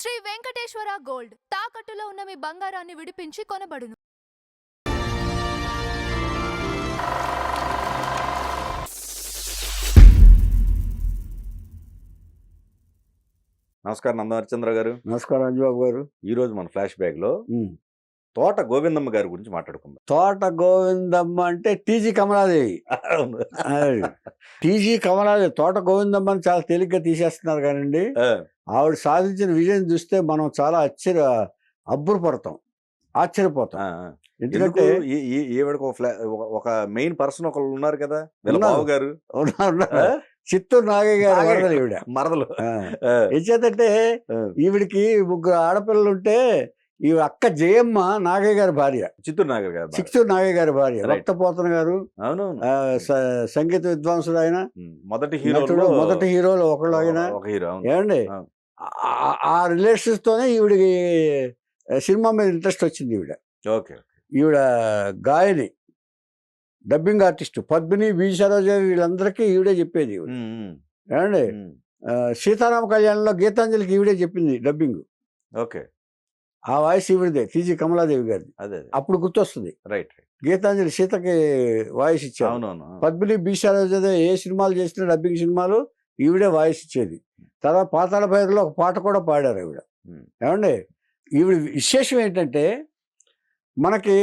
Shri Venkateswara gold తాకట్టులో ఉన్న మీ బంగారాన్ని విడిపించి కొనబడును. నమస్కారం నందహరిచంద్ర గారు. నమస్కారం అంజబాబు గారు. ఈ రోజు మన ఫ్లాష్ బ్యాగ్ లో తోట గోవిందమ్మ గారి గురించి మాట్లాడుకుందాం. తోట గోవిందమ్మ అంటే టీజీ కమలాదేవి. టీజీ కమలాదేవి తోట గోవిందమ్మ అని చాలా తేలిగ్గా తీసేస్తున్నారు కానండి, ఆవిడ సాధించిన విజయం చూస్తే మనం చాలా అబ్బురపడతాం, ఆశ్చర్యపోతాం. ఎందుకంటే ఈవిడకు ఒక మెయిన్ పర్సన్ ఒకళ్ళు ఉన్నారు కదా, బాబు గారు చిత్తూరు నాగయ్య గారు ఈవిడ మరదలు. ఎంచేతంటే ఈవిడికి ముగ్గురు ఆడపిల్లలు ఉంటే ఈ అక్క జయమ్మ నాగయ్య గారి భార్య, చిత్తూరు నాగయ్య గారి భార్య. రక్తపోతన గారు సంగీత విద్వాంసుడు ఆయన, మొదటి హీరోలు ఒకళ్ళు ఆయన. ఏమండి ఆ రిలేషన్స్ తోనే ఈవిడికి సినిమా మీద ఇంట్రెస్ట్ వచ్చింది. ఈవిడ గాయని, dubbing artist. Padmini, B Sarojadevi వీళ్ళందరికీ ఈవిడే చెప్పేది. ఏమండి సీతారామ కళ్యాణంలో గీతాంజలికి ఈవిడే చెప్పింది డబ్బింగ్. ఆ వాయిస్ ఈవిడదే, టీజీ కమలాదేవి గారిది. అప్పుడు గుర్తొస్తుంది. గీతాంజలి సీతకి వాయిస్ ఇచ్చారు. పద్మిని, బి సరోజాదేవి ఏ సినిమాలు చేసిన డబ్బింగ్ సినిమాలు ఈవిడే వాయిస్ ఇచ్చేది. తర్వాత పాతాళ భైరవిలో ఒక పాట కూడా పాడారు ఈవిడ. ఏమండి ఈవిడ విశేషం ఏంటంటే, మనకి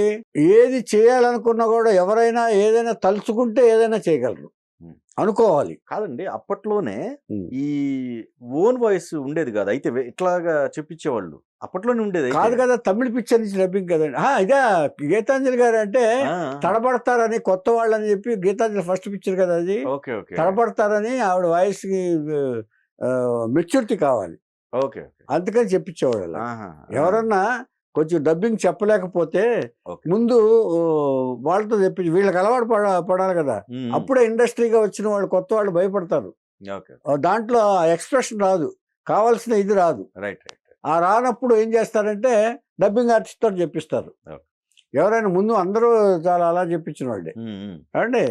ఏది చేయాలనుకున్నా కూడా ఎవరైనా ఏదైనా తలుచుకుంటే ఏదైనా చేయగలరు అనుకోవాలి. కాదండి, అప్పట్లోనే ఈ ఓన్ వాయిస్ ఉండేది కాదు, అయితే ఇట్లాగా చెప్పించేవాళ్ళు అప్పట్లోనే ఉండేది కాదు కదా. తమిళ పిక్చర్ నుంచి డబ్బింగ్ కదండి. ఇదే గీతాంజలి గారు అంటే తడబడతారని, కొత్త వాళ్ళని చెప్పి, గీతాంజలి ఫస్ట్ పిక్చర్ కదా అది. తడబడతారని ఆవిడ వాయిస్ కి మెచ్యూరిటీ కావాలి, అందుకని చెప్పించేవాళ్ళు. ఎవరన్నా కొంచెం డబ్బింగ్ చెప్పలేకపోతే ముందు వాళ్ళతో చెప్పించి వీళ్ళకి అలవాటు పడాలి కదా. అప్పుడే ఇండస్ట్రీగా వచ్చిన వాళ్ళు, కొత్త వాళ్ళు భయపడతారు. దాంట్లో ఎక్స్ప్రెషన్ రాదు, కావాల్సిన ఇది రాదు. ఆ రానప్పుడు ఏం చేస్తారంటే డబ్బింగ్ ఆర్టిస్ట్ తోటి చెప్పిస్తారు. ఎవరైనా ముందు అందరూ చాలా అలా చెప్పించిన వాళ్ళే. అంటే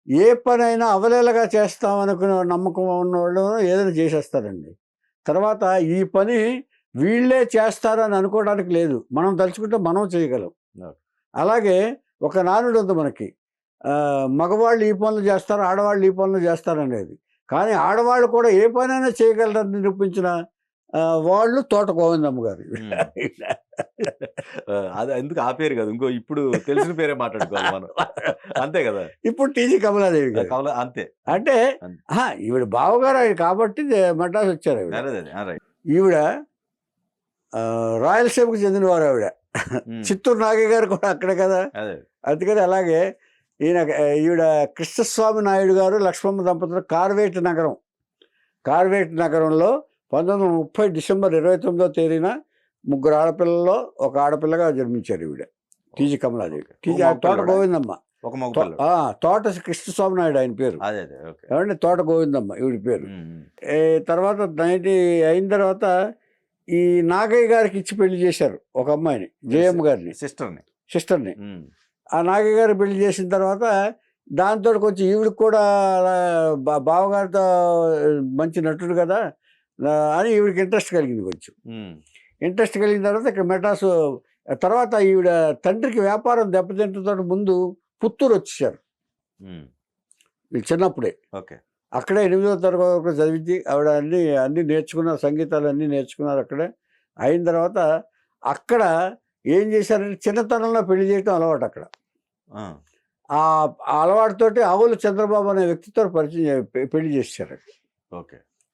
ఏ పనైనా అవలేలగా చేస్తామనుకునే నమ్మకం ఉన్నవాళ్ళు ఏదైనా చేసేస్తారండి. తర్వాత ఈ పని వీళ్ళే చేస్తారని అనుకోవడానికి లేదు, మనం తలుచుకుంటే మనం చేయగలం. అలాగే ఒక నానుడు ఉంది మనకి, మగవాళ్ళు ఈ పనులు చేస్తారు, ఆడవాళ్ళు ఈ పనులు చేస్తారు అనేది. కానీ ఆడవాళ్ళు కూడా ఏ పనైనా చేయగలరని నిరూపించిన వాళ్ళు తోట గోవిందమ్మ గారు. అది ఎందుకు ఆ పేరు కదా, ఇంకో ఇప్పుడు తెలిసిన పేరే మాట్లాడుకోవాలి మనం, అంతే కదా. ఇప్పుడు టీజీ కమలాదేవి గారు అంతే. అంటే ఈవిడ బావగారు ఆయన కాబట్టి మద్రాసు వచ్చారు. ఈవిడ రాయలసీమకు చెందినవారు ఆవిడ. చిత్తూరు నాగయ్య గారు కూడా అక్కడే కదా. అందుకని అలాగే ఈవిడ కృష్ణస్వామి నాయుడు గారు, లక్ష్మమ్మ దంపతులు కార్వేటి నగరంలో 1930 డిసెంబర్ 29వ తేదీన ముగ్గురు ఆడపిల్లల్లో ఒక ఆడపిల్లగా జన్మించారు ఈవిడ, టీజీ కమలాదేవి. తోట గోవిందమ్మ, తోట కృష్ణస్వామి నాయుడు ఆయన పేరు. ఏమంటే తోట గోవిందమ్మ ఈవిడ పేరు. తర్వాత 90 అయిన తర్వాత ఈ నాగయ్య గారికి ఇచ్చి పెళ్లి చేశారు ఒక అమ్మాయిని, జయమ్మ గారిని, సిస్టర్ని. ఆ నాగయ్య గారు పెళ్లి చేసిన తర్వాత దాంతో కొంచెం ఈవిడికి కూడా బావగారితో మంచి నటుడు కదా అని ఈవిడికి ఇంట్రెస్ట్ కలిగింది. కొంచెం ఇంట్రెస్ట్ కలిగిన తర్వాత ఇక్కడ మెడ్రాసు. తర్వాత ఈవిడ తండ్రికి వ్యాపారం దెబ్బతింటతో ముందు పుత్తూరు వచ్చేసారు చిన్నప్పుడే. అక్కడే 8వ తరగతి వరకు చదివించి ఆవిడ అన్నీ నేర్చుకున్నారు, సంగీతాలు అన్నీ నేర్చుకున్నారు అక్కడే. అయిన తర్వాత అక్కడ ఏం చేశారంటే చిన్నతనంలో పెళ్లి చేయటం అలవాటు అక్కడ. ఆ అలవాటుతోటి ఆవుల చంద్రబాబు అనే వ్యక్తితో పెళ్లి చేశారు.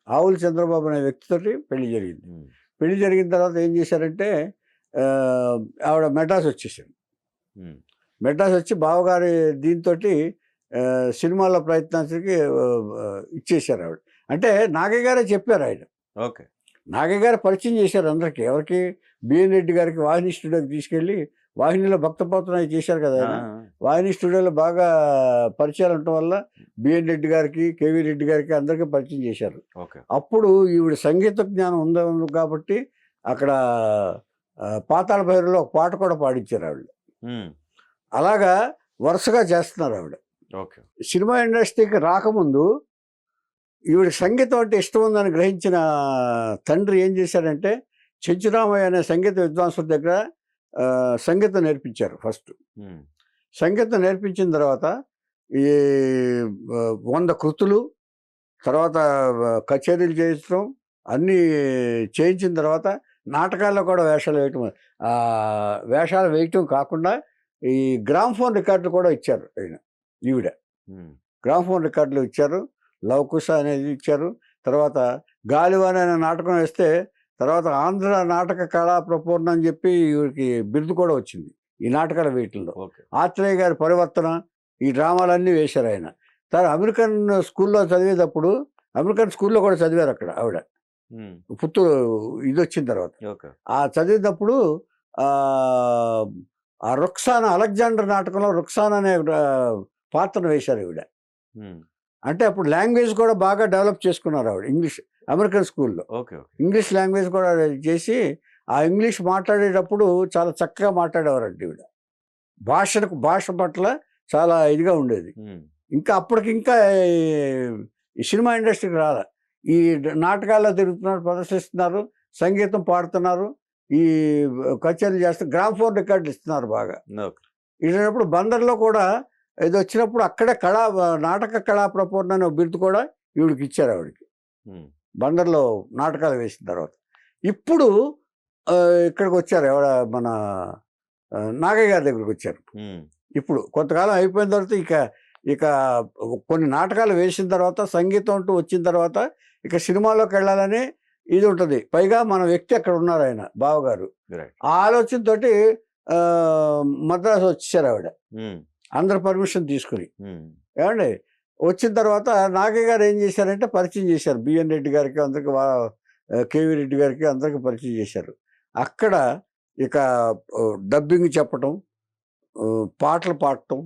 ఆవుల చంద్రబాబు అనే వ్యక్తితోటి పెళ్లి జరిగింది. పెళ్లి జరిగిన తర్వాత ఏం చేశారంటే ఆవిడ మెడ్రాస్ వచ్చేసారు. మెడ్రాస్ వచ్చి బావగారి దీంతో సినిమాల్లో ప్రయత్నానికి ఇచ్చేశారు ఆవిడ. అంటే నాగయ్య గారే చెప్పారు ఆయన. నాగయ్య గారు పరిచయం చేశారు అందరికీ. ఎవరికి? బిఎన్ రెడ్డి గారికి వాహిని స్టూడియోకి తీసుకెళ్ళి, వాహినిలో భక్తపోతన చేశారు కదా ఆయన. వాహిని స్టూడియోలో బాగా పరిచయాలు ఉండటం వల్ల బిఎన్ రెడ్డి గారికి, కేవీ రెడ్డి గారికి అందరికీ పరిచయం చేశారు. అప్పుడు ఈవిడ సంగీత జ్ఞానం ఉంది కాబట్టి అక్కడ పాతాళ భైరవిలో ఒక పాట కూడా పాడించారు ఆవిడ. అలాగా వరుసగా చేస్తున్నారు ఆవిడ. సినిమా ఇండస్ట్రీకి రాకముందు ఈవిడ సంగీతం అంటే ఇష్టం ఉందని గ్రహించిన తండ్రి ఏం చేశాడంటే చెంచురామయ్య అనే సంగీత విద్వాంసుల దగ్గర సంగీతం నేర్పించారు ఫస్ట్. సంగీతం నేర్పించిన తర్వాత ఈ 100 కృతులు, తర్వాత కచేరీలు చేయించడం అన్నీ చేయించిన తర్వాత నాటకాల్లో కూడా వేషాలు వేయటం కాకుండా ఈ గ్రామ్ఫోన్ రికార్డులు కూడా ఇచ్చారు ఆయన. ఈవిడ గ్రామ్ఫోన్ రికార్డులు ఇచ్చారు, లవకుశ అనేది ఇచ్చారు. తర్వాత గాలివాన అనే నాటకం వేస్తే తర్వాత ఆంధ్ర నాటక కళా ప్రపూర్ణ అని చెప్పి ఈవిడికి బిరుదు కూడా వచ్చింది ఈ నాటకాల వీటిల్లో. ఆత్రేయ గారి పరివర్తన, ఈ డ్రామాలన్నీ వేశారు ఆయన. తర్వాత అమెరికన్ స్కూల్లో చదివేటప్పుడు, అమెరికన్ స్కూల్లో కూడా చదివారు అక్కడ ఆవిడ, పుత్తూరు ఇది వచ్చిన తర్వాత. ఆ చదివేటప్పుడు ఆ రుక్సానా, అలెగ్జాండర్ నాటకంలో రుక్సానా అనే పాత్రను వేశారు ఈవిడ. అంటే అప్పుడు లాంగ్వేజ్ కూడా బాగా డెవలప్ చేసుకున్నారు ఆవిడ, ఇంగ్లీష్ అమెరికన్ స్కూల్లో ఇంగ్లీష్ లాంగ్వేజ్ కూడా చేసి ఆ ఇంగ్లీష్ మాట్లాడేటప్పుడు చాలా చక్కగా మాట్లాడేవారంట ఈవిడ. భాష పట్ల చాలా ఇదిగా ఉండేది. ఇంకా అప్పటికింకా ఈ సినిమా ఇండస్ట్రీకి రాలే. ఈ నాటకాల్లో తిరుగుతున్నారు, ప్రదర్శిస్తున్నారు, సంగీతం పాడుతున్నారు, ఈ కచేరీలు చేస్తారు, గ్రామ్ఫోన్ రికార్డులు ఇస్తున్నారు బాగా. ఇచ్చినప్పుడు బందర్లో కూడా ఇది వచ్చినప్పుడు అక్కడే నాటక కళా ప్రపూర్ణ అనే బిరుదు కూడా ఈవిడికి ఇచ్చారు ఆవిడకి, బందర్లో నాటకాలు వేసిన తర్వాత. ఇప్పుడు ఇక్కడికి వచ్చారు ఎవడ మన నాగయ్య గారి దగ్గరికి వచ్చారు. ఇప్పుడు కొంతకాలం అయిపోయిన తర్వాత ఇక కొన్ని నాటకాలు వేసిన తర్వాత సంగీతం అంటూ వచ్చిన తర్వాత ఇక సినిమాలోకి వెళ్ళాలని ఇది ఉంటుంది. పైగా మన వ్యక్తి అక్కడ ఉన్నారు, ఆయన బావగారు. ఆ ఆలోచనతోటి మద్రాసు వచ్చేసారు ఆవిడ, అందరు పర్మిషన్ తీసుకుని. ఏమండి వచ్చిన తర్వాత నాగయ్య గారు ఏం చేశారంటే పరిచయం చేశారు బిఎన్ రెడ్డి గారికి, అందరికి, కేవీ రెడ్డి గారికి, అందరికి పరిచయం చేశారు. అక్కడ ఇక డబ్బింగ్ చెప్పటం, పాటలు పాడటం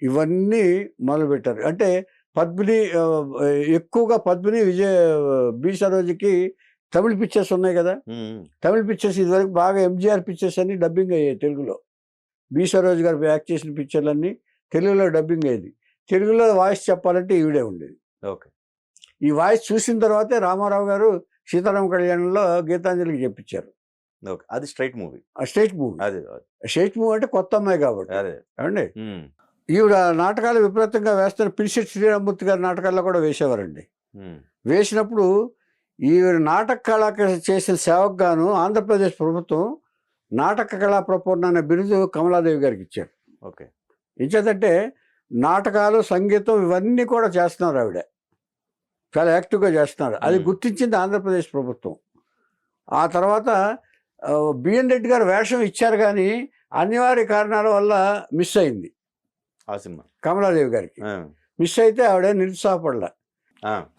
ఇవన్నీ మొదలుపెట్టారు. అంటే పద్మిని, ఎక్కువగా పద్మిని, బి సరోజకి తమిళ పిక్చర్స్ ఉన్నాయి కదా, తమిళ పిక్చర్స్ ఇదివరకు బాగా ఎంజీఆర్ పిక్చర్స్ అన్ని డబ్బింగ్ అయ్యాయి తెలుగులో. బి సరోజ్ గారు యాక్ట్ చేసిన పిక్చర్లన్నీ తెలుగులో డబ్బింగ్ అయ్యేది. తెలుగులో వాయిస్ చెప్పాలంటే ఈవిడే ఉండేది. ఈ వాయిస్ చూసిన తర్వాతే రామారావు గారు సీతారామ కళ్యాణంలో గీతాంజలికి చెప్పించారు. అది స్ట్రైట్ మూవీ. స్ట్రైట్ మూవీ అంటే కొత్త అమ్మాయి కాబట్టి. ఏమండి ఈవిడ నాటకాలు విపరీతంగా వేస్తున్న పిలిశెట్టి శ్రీరామూర్తి గారి నాటకాల్లో కూడా వేసేవారండి. వేసినప్పుడు ఈవిడ నాటక కళాకి చేసిన సేవకు గాను ఆంధ్రప్రదేశ్ ప్రభుత్వం నాటక కళా ప్రపూర్ణ అనే బిరుదు కమలాదేవి గారికి ఇచ్చారు. ఇచ్చేదంటే నాటకాలు, సంగీతం ఇవన్నీ కూడా చేస్తున్నారు ఆవిడ, చాలా యాక్టివ్గా చేస్తున్నారు. అది గుర్తించింది ఆంధ్రప్రదేశ్ ప్రభుత్వం. ఆ తర్వాత బిఎన్ రెడ్డి గారు వేషం ఇచ్చారు కానీ అనివార్య కారణాల వల్ల మిస్ అయింది ఆ సినిమా. కమలాదేవి గారికి మిస్ అయితే ఆవిడ నిరుత్సాహపడలే.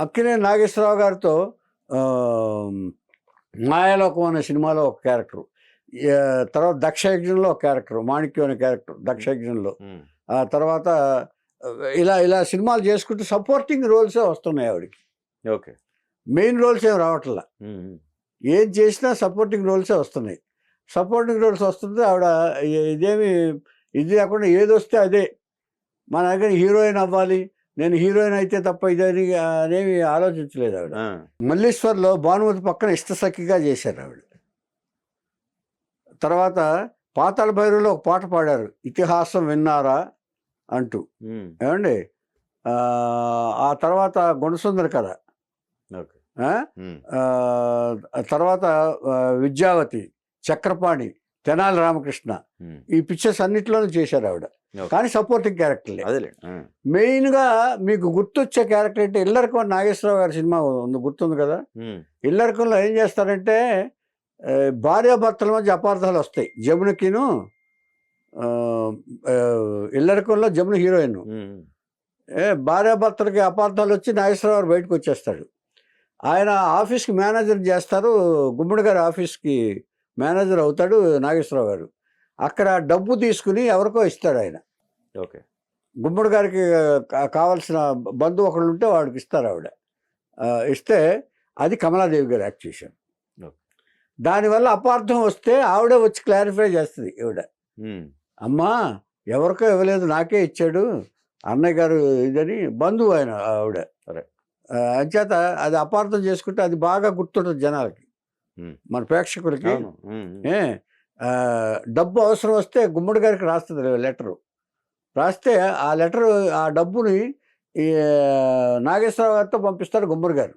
అక్కినేని నాగేశ్వరరావు గారితో మాయాలోకం అనే సినిమాలో ఒక క్యారెక్టర్, తర్వాత దక్షయజ్ఞంలో ఒక క్యారెక్టర్, మాణిక్యం అనే క్యారెక్టర్ దక్షయజ్ఞంలో. ఆ తర్వాత ఇలా సినిమాలు చేసుకుంటూ సపోర్టింగ్ రోల్సే వస్తున్నాయి ఆవిడకి. మెయిన్ రోల్స్ ఏమి రావట్లా. ఏం చేసినా సపోర్టింగ్ రోల్సే వస్తున్నాయి. సపోర్టింగ్ రోల్స్ వస్తుంటే ఆవిడ ఇదేమి ఇది కాకుండా ఏది వస్తే అదే, మన దగ్గర హీరోయిన్ అవ్వాలి, నేను హీరోయిన్ అయితే తప్ప ఇదని అనేవి ఆలోచించలేదు ఆవిడ. మల్లీశ్వర్లో భానుమతి పక్కన ఇష్టసఖిగా చేశారు ఆవిడ. తర్వాత పాతాళ భైరవిలో ఒక పాట పాడారు, ఇతిహాసం విన్నారా అంటూ. ఏమండి ఆ తర్వాత గుణసుందర కథ, తర్వాత విద్యావతి, చక్రపాణి, తెనాలి రామకృష్ణ, ఈ పిక్చర్స్ అన్నిట్లోనూ చేశారు ఆవిడ. కానీ సపోర్టింగ్ క్యారెక్టర్లే. మెయిన్గా మీకు గుర్తొచ్చే క్యారెక్టర్ అంటే ఇల్లరికం నాగేశ్వరరావు గారి సినిమా గుర్తుంది కదా. ఇల్లరికంలో ఏం చేస్తారంటే భార్యాభర్తల మధ్య అపార్థాలు వస్తాయి. జమునకిను ఇల్లరికంలో జమున హీరోయిన్, భార్యాభర్తలకి అపార్థాలు వచ్చి నాగేశ్వరరావు గారు బయటకు వచ్చేస్తాడు. ఆయన ఆఫీస్కి మేనేజర్ చేస్తారు, గుమ్మడి గారి ఆఫీస్కి మేనేజర్ అవుతాడు నాగేశ్వరరావు గారు. అక్కడ డబ్బు తీసుకుని ఎవరికో ఇస్తాడు ఆయన. గుమ్మడి గారికి కావాల్సిన బంధువు ఒకళ్ళు ఉంటే వాడికి ఇస్తారు ఆవిడ. ఇస్తే అది కమలాదేవి గారు యాక్ట్ చేశారు. దానివల్ల అపార్థం వస్తే ఆవిడే వచ్చి క్లారిఫై చేస్తుంది. ఈవిడ, అమ్మా ఎవరికో ఇవ్వలేదు, నాకే ఇచ్చాడు అన్నయ్య గారు ఇదని, బంధువు ఆయన ఆవిడ. అంచేత అది అపార్థం చేసుకుంటే అది బాగా గుర్తుంటుంది జనాలకి, మన ప్రేక్షకులకి. అవును. ఏ డబ్బు అవసరం వస్తే గుమ్మడి గారికి రాస్తుంది లెటరు. రాస్తే ఆ లెటరు, ఆ డబ్బుని ఈ నాగేశ్వరరావు గారితో పంపిస్తారు గుమ్మడి గారు.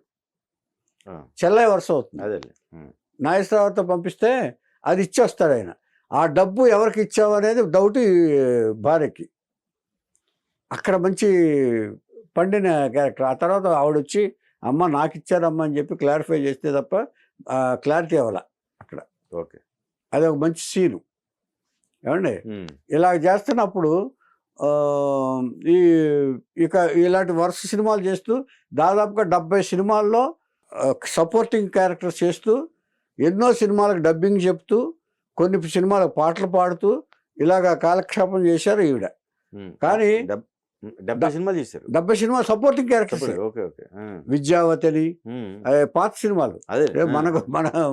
చెల్లై వరుస అవుతుంది. అదేలే. నాగేశ్వరరావు గారితో పంపిస్తే అది ఇచ్చేస్తాడు ఆయన. ఆ డబ్బు ఎవరికి ఇచ్చావు అనేది డౌట్ ఈ భార్యకి. అక్కడ మంచి పండిన క్యారెక్టర్. ఆ తర్వాత ఆవిడ వచ్చి అమ్మ నాకు ఇచ్చారమ్మ అని చెప్పి క్లారిఫై చేస్తే తప్ప క్లారిటీ అవ్వాల అక్కడ. ఓకే. అది ఒక మంచి సీను. ఏమండి ఇలా చేస్తున్నప్పుడు ఈ ఇక ఇలాంటి వరుస సినిమాలు చేస్తూ దాదాపుగా 70 సినిమాల్లో సపోర్టింగ్ క్యారెక్టర్ చేస్తూ, ఎన్నో సినిమాలకు డబ్బింగ్ చెప్తూ, కొన్ని సినిమాలకు పాటలు పాడుతూ ఇలాగా కాలక్షేపం చేశారు ఈవిడ. కానీ 70 సినిమాలు చేశారు. 70 సినిమా సపోర్టింగ్ క్యారెక్టర్స్. విద్యావతిని, పాత సినిమాలు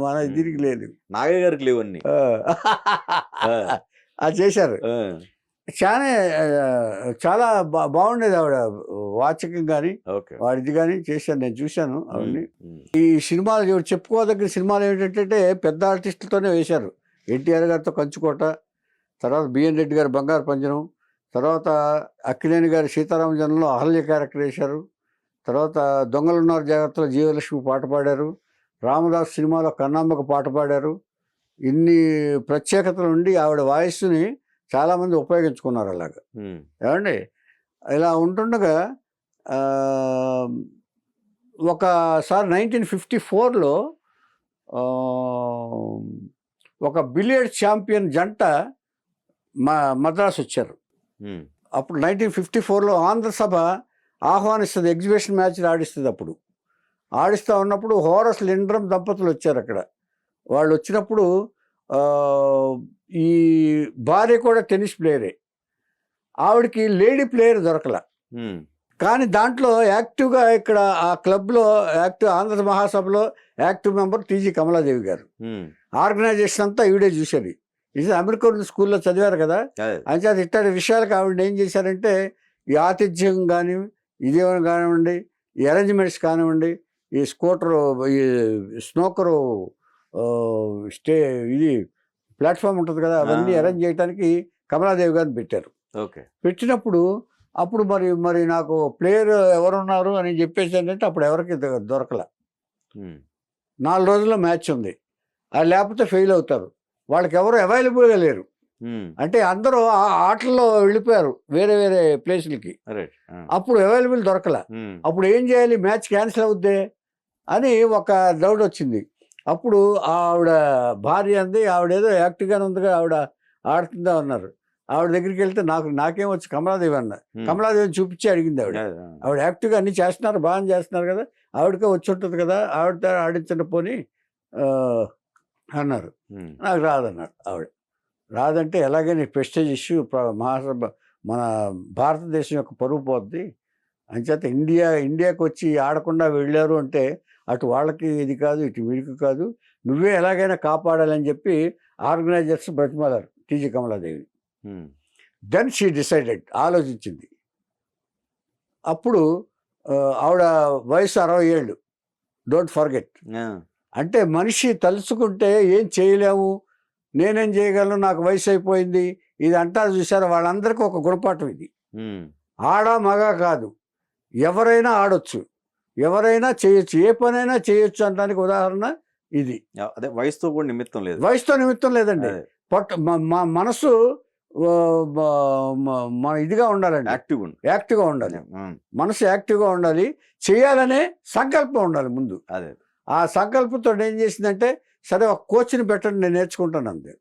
మన దీనికి లేదు, నాగయ్య గారికి లేవన్నీ అది చేశారు. చాలా బాగుండేది ఆవిడ వాచకం కానీ వాడిది కానీ చేశాను, నేను చూశాను అవన్నీ. ఈ సినిమాలు చెప్పుకోదగిన సినిమాలు ఏంటంటే పెద్ద ఆర్టిస్టులతోనే వేశారు. ఎన్టీఆర్ గారితో కంచుకోట, తర్వాత బిఎన్ రెడ్డి గారు బంగారు పంజరం, తర్వాత అక్కినేని గారి సీతారామజనంలో అహల్య క్యారెక్టర్ వేశారు, తర్వాత దొంగలున్నారు జాగ్రత్తలో జీవలక్ష్మి పాట పాడారు, రామదాస్ సినిమాలో కన్నామ్మకు పాట పాడారు. ఇన్ని ప్రత్యేకతలు ఉండి ఆవిడ వాయిస్ని చాలామంది ఉపయోగించుకున్నారు అలాగా. ఏమండి ఇలా ఉంటుండగా ఒకసారి 1954లో ఒక బిలియర్డ్స్ ఛాంపియన్ జంట మద్రాసు వచ్చారు. అప్పుడు 1954లో ఆంధ్రసభ ఆహ్వానిస్తుంది, ఎగ్జిబిషన్ మ్యాచ్లు ఆడిస్తుంది. అప్పుడు ఆడిస్తూ ఉన్నప్పుడు హోరస్ లిండ్రమ్ దంపతులు వచ్చారు అక్కడ. వాళ్ళు వచ్చినప్పుడు ఈ భార్య కూడా టెన్నిస్ ప్లేయరే. ఆవిడకి లేడీ ప్లేయర్ దొరకల. కానీ దాంట్లో యాక్టివ్గా ఇక్కడ ఆ క్లబ్లో ఆంధ్ర మహాసభలో యాక్టివ్ మెంబర్ టీజీ కమలాదేవి గారు. ఆర్గనైజేషన్ అంతా ఈవిడే చూసేది. ఇది అమెరికన్ స్కూల్లో చదివారు కదా, అంచేత ఇట్లాంటి విషయాలకు ఆవిడ ఏం చేశారంటే ఈ ఆతిథ్యం కానీ ఇదేమని కానివ్వండి, ఈ అరేంజ్మెంట్స్ కానివ్వండి, ఈ స్కూటరు, ఈ స్నోకరు ఇది ప్లాట్ఫామ్ ఉంటుంది కదా, అవన్నీ అరేంజ్ చేయడానికి కమలాదేవి గారిని పెట్టారు. పెట్టినప్పుడు అప్పుడు మరి నాకు ప్లేయర్ ఎవరున్నారు అని చెప్పేసి ఏంటంటే అప్పుడు ఎవరికి దొరకల. 4 రోజుల్లో మ్యాచ్ ఉంది, అది లేకపోతే ఫెయిల్ అవుతారు, వాళ్ళకి ఎవరు అవైలబుల్గా లేరు. అంటే అందరూ ఆ ఆటల్లో వెళ్ళిపోయారు వేరే వేరే ప్లేసులకి. అప్పుడు అవైలబుల్ దొరకల. అప్పుడు ఏం చేయాలి, మ్యాచ్ క్యాన్సిల్ అవుద్దే అని ఒక డౌట్ వచ్చింది. అప్పుడు ఆవిడ భార్య అంది, ఆవిడేదో యాక్టివ్గానే ఉందిగా, ఆవిడ ఆడుతుందా అన్నారు. ఆవిడ దగ్గరికి వెళ్తే నాకేం వచ్చి కమలాదేవి అన్న. కమలాదేవిని చూపించి అడిగింది ఆవిడ యాక్టివ్గా అన్నీ చేస్తున్నారు, బాగా చేస్తున్నారు కదా, ఆవిడకే వచ్చి ఉంటుంది కదా, ఆవిడ ఆడించండి పోని అన్నారు. నాకు రాదన్నారు ఆవిడ. రాదంటే ఎలాగైనా ప్రెస్టేజ్ ఇష్యూ, మహాసభ మన భారతదేశం యొక్క పరువు పోద్ది, అంచేత ఇండియాకి వచ్చి ఆడకుండా వెళ్ళారు అంటే అటు వాళ్ళకి ఇది కాదు, ఇటు వీరికి కాదు, నువ్వే ఎలాగైనా కాపాడాలని చెప్పి ఆర్గనైజర్స్ బ్రతిమాలారు TG Kamaladevi. Then she decided, ఆలోచించింది. అప్పుడు ఆవిడ వయసు 60 ఏళ్ళు, డోంట్ ఫర్గెట్. అంటే మనిషి తలుచుకుంటే ఏం చేయలేము, నేనేం చేయగలను, నాకు వయసు అయిపోయింది, ఇది అంటారు చూసారు. వాళ్ళందరికీ ఒక గుణపాఠం ఇది. ఆడ మగ కాదు, ఎవరైనా ఆడొచ్చు, ఎవరైనా చేయొచ్చు, ఏ పనైనా చేయొచ్చు అనడానికి ఉదాహరణ ఇది. అదే వయసుతో కూడా నిమిత్తం లేదు, వయసుతో నిమిత్తం లేదండి. మనసు మన ఇదిగా ఉండాలండి, యాక్టివ్గా ఉండాలి, మనసు యాక్టివ్గా ఉండాలి, చేయాలనే సంకల్పం ఉండాలి ముందు. అదే ఆ సంకల్పంతో ఏం చేసిందంటే, సరే ఒక కోచ్ని పెట్టండి, నేను నేర్చుకుంటాను అంతే.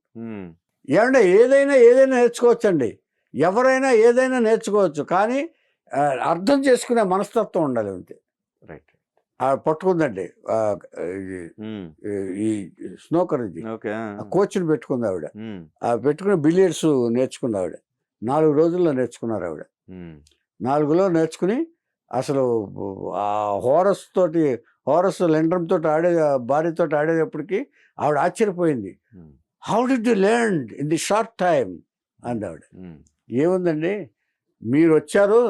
ఏమంటే ఏదైనా నేర్చుకోవచ్చండి, ఎవరైనా ఏదైనా నేర్చుకోవచ్చు, కానీ అర్థం చేసుకునే మనస్తత్వం ఉండాలి అంతే. రైట్. పట్టుకుందండి ఈ స్నోకర్, ఇది కోచ్ని పెట్టుకుంది ఆవిడ. పెట్టుకుని బిలియర్డ్స్ నేర్చుకుంది ఆవిడ. 4 రోజుల్లో నేర్చుకున్నారు ఆవిడ. 4లో నేర్చుకుని అసలు ఆ హోరస్ లిండ్రమ్ తోటి భార్యతో ఆడేటప్పటికి ఆవిడ ఆశ్చర్యపోయింది. How did you learn in the short time అంది ఆవిడ. ఏముందండి, మీరు వచ్చారు,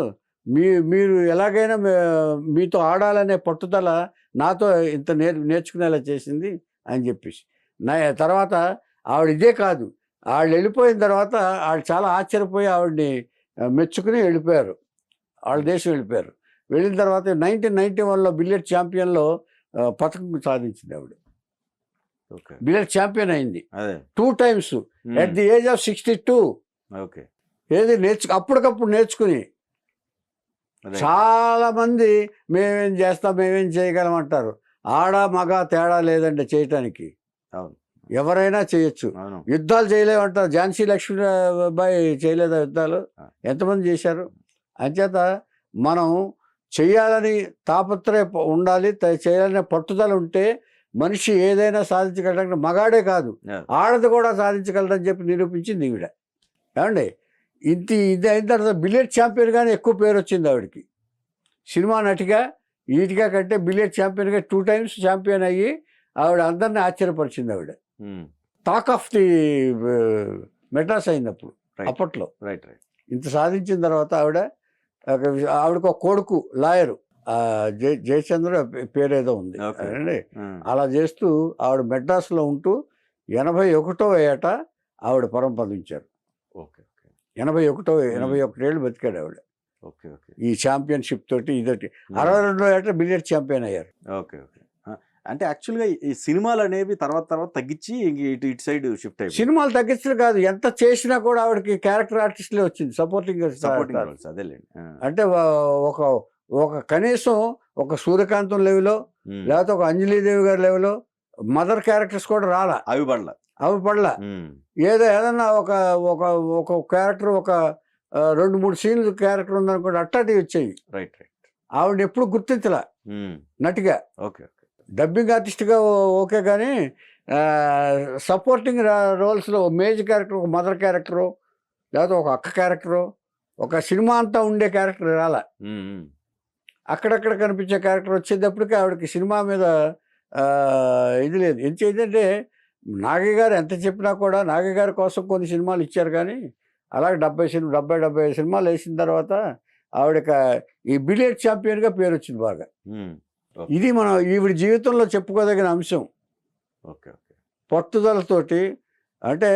మీరు ఎలాగైనా మీతో ఆడాలనే పట్టుదల నాతో ఇంత నేర్చుకునేలా చేసింది అని చెప్పేసి. తర్వాత ఆవిడ ఇదే కాదు, ఆవిడ వెళ్ళిపోయిన తర్వాత ఆవిడ చాలా ఆశ్చర్యపోయి ఆవిడని మెచ్చుకుని వెళ్ళిపోయారు, వాళ్ళ దేశం వెళ్ళిపోయారు. వెళ్ళిన తర్వాత 1991లో బిలియర్డ్ ఛాంపియన్లో పథకం సాధించింది ఆవిడ. బిలియర్డ్ ఛాంపియన్ అయింది 2 times at the age of 62. ఏది అప్పటికప్పుడు నేర్చుకుని. చాలా మంది మేమేం చేస్తాం, మేమేం చేయగలం అంటారు. ఆడ మగ తేడా లేదండి చేయటానికి, ఎవరైనా చేయొచ్చు. యుద్ధాలు చేయలేమంటారు, ఝాన్సీ లక్ష్మీబాయి చేయలేదా యుద్ధాలు? ఎంతమంది చేశారు? అంచేత మనం చేయాలని తాపత్రయ ఉండాలి, చేయాలనే పట్టుదల ఉంటే మనిషి ఏదైనా సాధించగలడానికి, మగాడే కాదు ఆడది కూడా సాధించగలరని చెప్పి నిరూపించింది ఈవిడ. ఏమండి, ఇది అయిన తర్వాత బిలియర్డ్ ఛాంపియన్ గానే ఎక్కువ పేరు వచ్చింది ఆవిడకి. సినిమా నటిగా ఈటిగా కంటే బిలియర్డ్ ఛాంపియన్గా 2 times ఛాంపియన్ అయ్యి ఆవిడ అందరినీ ఆశ్చర్యపరిచింది. ఆవిడ టాక్ ఆఫ్ ది మెడ్రాస్ అయినప్పుడు అప్పట్లో. ఇంత సాధించిన తర్వాత ఆవిడకు ఒక కొడుకు లాయరు, జయచంద్ర పేరేదో ఉంది అండి. అలా చేస్తూ ఆవిడ మెడ్రాస్లో ఉంటూ 81వ ఏట ఆవిడ పరంపదించారు. 81 ఏళ్ళు బతికాడు ఆవిడ ఈ ఛాంపియన్షిప్ తోటి. ఇదొకటి 62వ ఏట బిలియర్డ్ ఛాంపియన్ అయ్యారు. అంటే యాక్చువల్గా ఈ సినిమాలు అనేవి తర్వాత తగ్గించి ఇటు సైడ్ షిఫ్ట్ అయ్యి, సినిమాలు తగ్గించడం కాదు, ఎంత చేసినా కూడా ఆవిడకి క్యారెక్టర్ ఆర్టిస్ట్లే వచ్చింది, సపోర్టింగ్. అదేలేండి. అంటే ఒక కనీసం ఒక సూర్యకాంతం లెవెల్లో, లేకపోతే ఒక అంజలీదేవి గారి లెవెల్లో మదర్ క్యారెక్టర్స్ కూడా రాలా, అవి పడలా. ఏదన్నా ఒక క్యారెక్టర్, ఒక 2-3 సీన్లు క్యారెక్టర్ ఉందనుకోండి, అట్టాటి వచ్చాయి. ఆవిడ ఎప్పుడు గుర్తించలా నటిగా. డబ్బింగ్ ఆర్టిస్ట్గా ఓకే, కానీ సపోర్టింగ్ రోల్స్లో మేజర్ క్యారెక్టర్, ఒక మదర్ క్యారెక్టరు, లేకపోతే ఒక అక్క క్యారెక్టరు, ఒక సినిమా అంతా ఉండే క్యారెక్టర్ రాలా. అక్కడక్కడ కనిపించే క్యారెక్టర్ వచ్చేటప్పటికి ఆవిడకి సినిమా మీద ఇది లేదు. ఏంటంటే నాగయ్య గారు ఎంత చెప్పినా కూడా, నాగయ్య గారి కోసం కొన్ని సినిమాలు ఇచ్చారు, కానీ అలాగే 70 సినిమాలు వేసిన తర్వాత ఆవిడకి ఈ బిలియర్డ్ ఛాంపియన్గా పేరు వచ్చింది బాగా. ఇది మనం ఈవిడ జీవితంలో చెప్పుకోదగిన అంశం. పట్టుదలతోటి, అంటే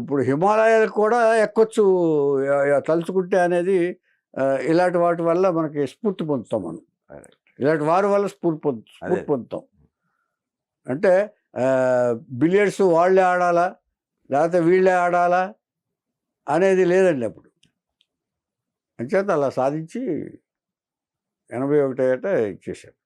ఇప్పుడు హిమాలయాలకు కూడా ఎక్కొచ్చు తలుచుకుంటే అనేది, ఇలాంటి వాటి వల్ల మనకి స్ఫూర్తి పొందుతాం. మనం ఇలాంటి వారి వల్ల స్ఫూర్తి పొందుతాం. అంటే బిలియర్డ్స్ వాళ్ళే ఆడాలా, లేకపోతే వీళ్ళే ఆడాలా అనేది లేదండి అప్పుడు. అంచేత అలా సాధించి 81 ఏట ఇచ్చేశారు.